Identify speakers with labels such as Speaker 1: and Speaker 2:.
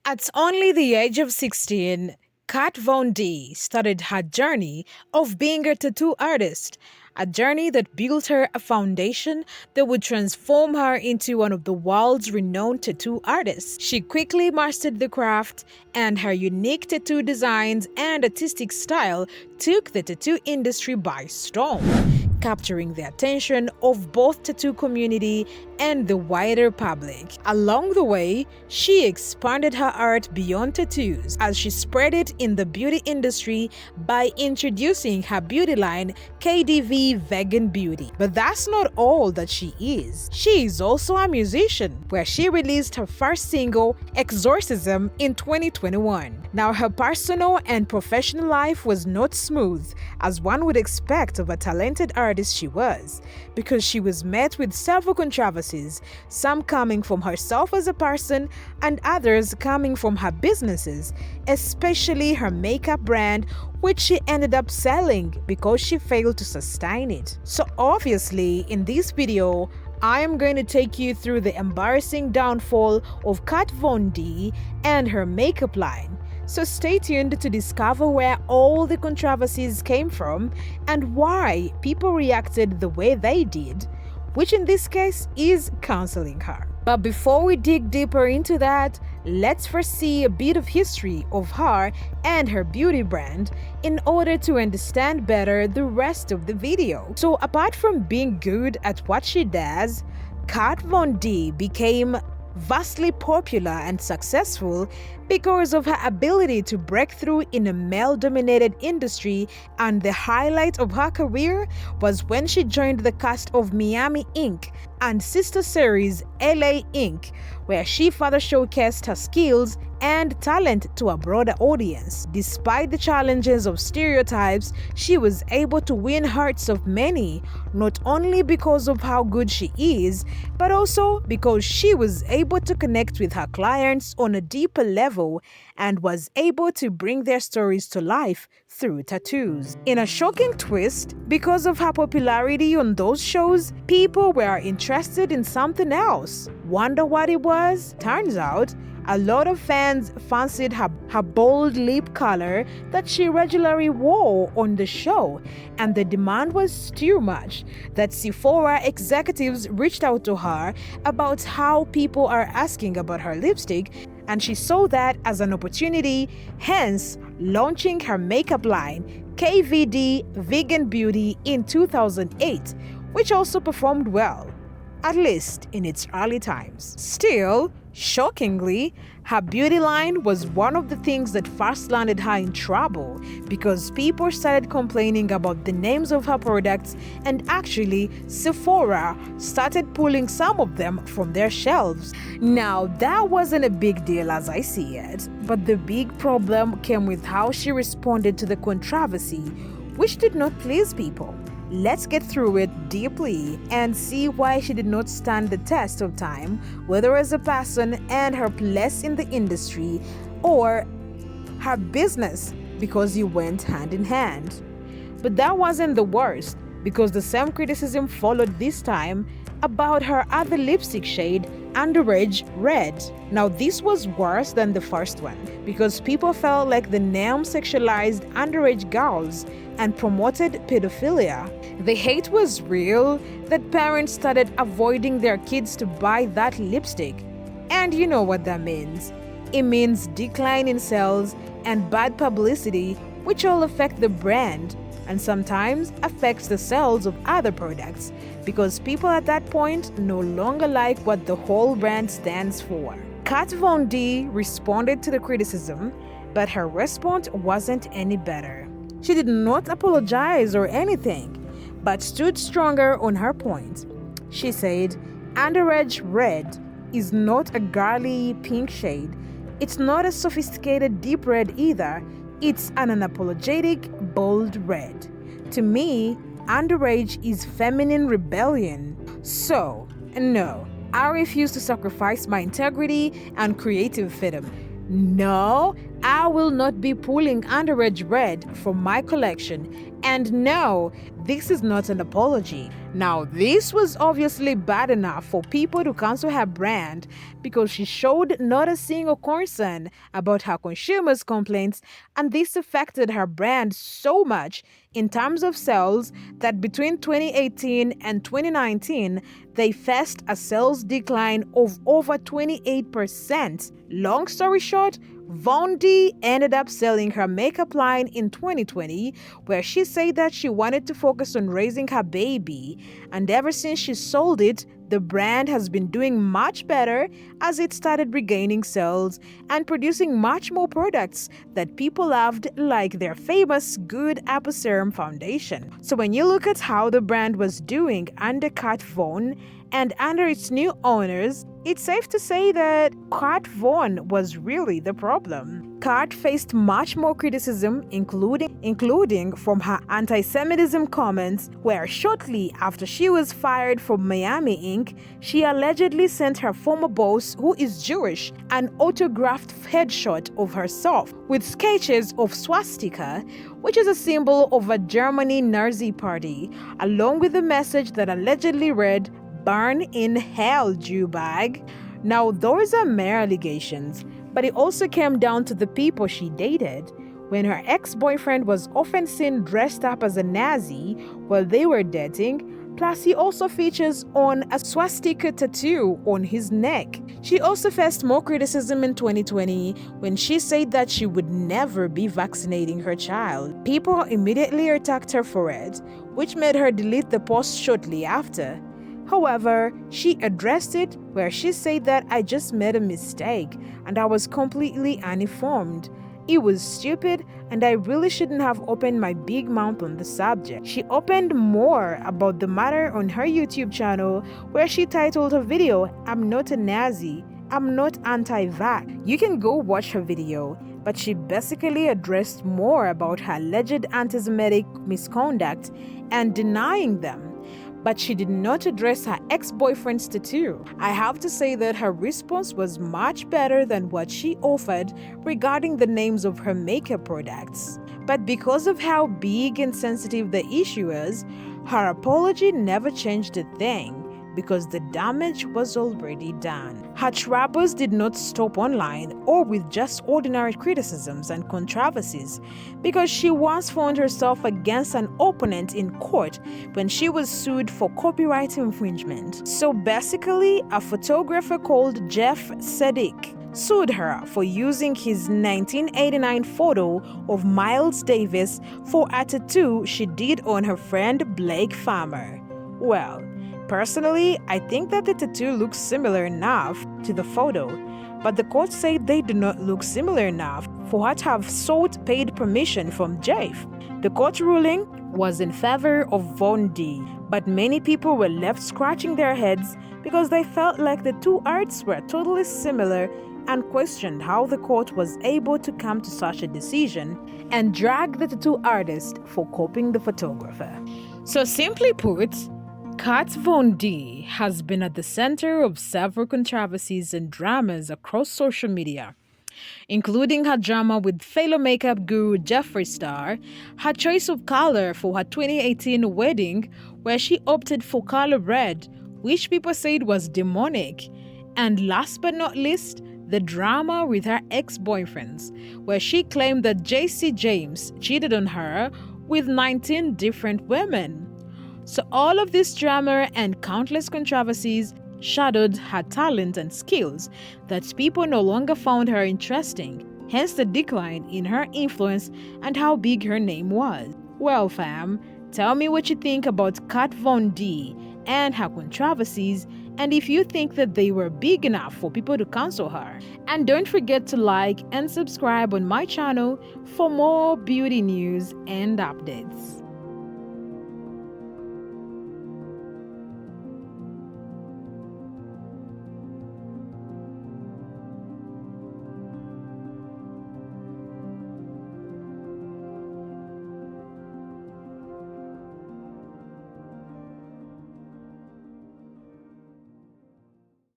Speaker 1: At only the age of 16, Kat Von D started her journey of being a tattoo artist, a journey that built her a foundation that would transform her into one of the world's renowned tattoo artists. She quickly mastered the craft, and her unique tattoo designs and artistic style took the tattoo industry by storm, capturing the attention of both tattoo community and the wider public. Along the way, she expanded her art beyond tattoos as she spread it in the beauty industry by introducing her beauty line KVD Vegan Beauty. But that's not all that she is. She is also a musician, where she released her first single, Exorcism, in 2021. Now, her personal and professional life was not smooth, as one would expect of a talented artist she was, because she was met with several controversies, some coming from herself as a person and others coming from her businesses, especially her makeup brand, which she ended up selling because she failed to sustain it. So obviously, in this video, I am going to take you through the embarrassing downfall of Kat Von D and her makeup line. So stay tuned to discover where all the controversies came from and why people reacted the way they did, which in this case is canceling her. But before we dig deeper into that, let's first see a bit of history of her and her beauty brand in order to understand better the rest of the video. So apart from being good at what she does, Kat Von D became vastly popular and successful because of her ability to break through in a male-dominated industry, and the highlight of her career was when she joined the cast of Miami Inc. and sister series LA Inc., where she further showcased her skills and talent to a broader audience. Despite the challenges of stereotypes, she was able to win hearts of many, not only because of how good she is, but also because she was able to connect with her clients on a deeper level and was able to bring their stories to life through tattoos. In a shocking twist, because of her popularity on those shows, people were interested in something else. Wonder what it was? Turns out, a lot of fans fancied her bold lip color that she regularly wore on the show, and the demand was too much that Sephora executives reached out to her about how people are asking about her lipstick, and she saw that as an opportunity, hence launching her makeup line, KVD Vegan Beauty, in 2008, which also performed well, at least in its early times. Still, shockingly, her beauty line was one of the things that first landed her in trouble because people started complaining about the names of her products, and actually, Sephora started pulling some of them from their shelves. Now, that wasn't a big deal as I see it, but the big problem came with how she responded to the controversy, which did not please people. Let's get through it deeply and see why she did not stand the test of time, whether as a person and her place in the industry, or her business, because you went hand in hand. But that wasn't the worst, because the same criticism followed this time about her other lipstick shade, Underage Red. Now this was worse than the first one, because people felt like the name sexualized underage girls and promoted pedophilia. The hate was real that parents started avoiding their kids to buy that lipstick. And you know what that means. It means decline in sales and bad publicity, which all affect the brand and sometimes affects the sales of other products, because people at that point no longer like what the whole brand stands for. Kat Von D responded to the criticism, but her response wasn't any better. She did not apologize or anything, but stood stronger on her point. She said, Underage Red is not a girly pink shade. It's not a sophisticated deep red either. It's an unapologetic bold red. To me, underage is feminine rebellion. So, no, I refuse to sacrifice my integrity and creative freedom. No, I will not be pulling Underage Red from my collection, And no, this is not an apology. Now, this was obviously bad enough for people to cancel her brand because she showed not a single concern about her consumers' complaints, and this affected her brand so much in terms of sales that between 2018 and 2019, they faced a sales decline of over 28%. Long story short, Von D ended up selling her makeup line in 2020, where she said that she wanted to focus on raising her baby, and ever since she sold it, the brand has been doing much better as it started regaining sales and producing much more products that people loved, like their famous Good Apple Serum Foundation. So when you look at how the brand was doing under Kat Von and under its new owners, it's safe to say that Kat Von was really the problem. Kat faced much more criticism, including from her anti-Semitism comments, where shortly after she was fired from Miami Inc., she allegedly sent her former boss, who is Jewish, an autographed headshot of herself with sketches of swastika, which is a symbol of a Germany Nazi party, along with a message that allegedly read, "Burn in hell, Jew bag." Now, those are mere allegations, but it also came down to the people she dated. When her ex-boyfriend was often seen dressed up as a Nazi while they were dating, plus he also features on a swastika tattoo on his neck. She also faced more criticism in 2020 when she said that she would never be vaccinating her child. People immediately attacked her for it, which made her delete the post shortly after. However, she addressed it where she said that I just made a mistake and I was completely uninformed. It was stupid and I really shouldn't have opened my big mouth on the subject. She opened more about the matter on her YouTube channel where she titled her video, "I'm not a Nazi, I'm not anti-vax." You can go watch her video, but she basically addressed more about her alleged anti-Semitic misconduct and denying them. But she did not address her ex-boyfriend's tattoo. I have to say that her response was much better than what she offered regarding the names of her makeup products. But because of how big and sensitive the issue is, her apology never changed a thing, because the damage was already done. Her troubles did not stop online or with just ordinary criticisms and controversies, because she once found herself against an opponent in court when she was sued for copyright infringement. So basically, a photographer called Jeff Sadick sued her for using his 1989 photo of Miles Davis for a tattoo she did on her friend Blake Farmer. Well, personally, I think that the tattoo looks similar enough to the photo, but the court said they do not look similar enough for her to have sought paid permission from Jeff. The court ruling was in favor of Von D, but many people were left scratching their heads because they felt like the two arts were totally similar and questioned how the court was able to come to such a decision and drag the tattoo artist for copying the photographer. So simply put, Kat Von D has been at the center of several controversies and dramas across social media, including her drama with fellow makeup guru Jeffree Star, her choice of color for her 2018 wedding, where she opted for color red, which people said was demonic, and last but not least, the drama with her ex-boyfriends, where she claimed that JC James cheated on her with 19 different women. So all of this drama and countless controversies shadowed her talent and skills that people no longer found her interesting, hence the decline in her influence and how big her name was. Well fam, tell me what you think about Kat Von D and her controversies, and if you think that they were big enough for people to cancel her. And don't forget to like and subscribe on my channel for more beauty news and updates.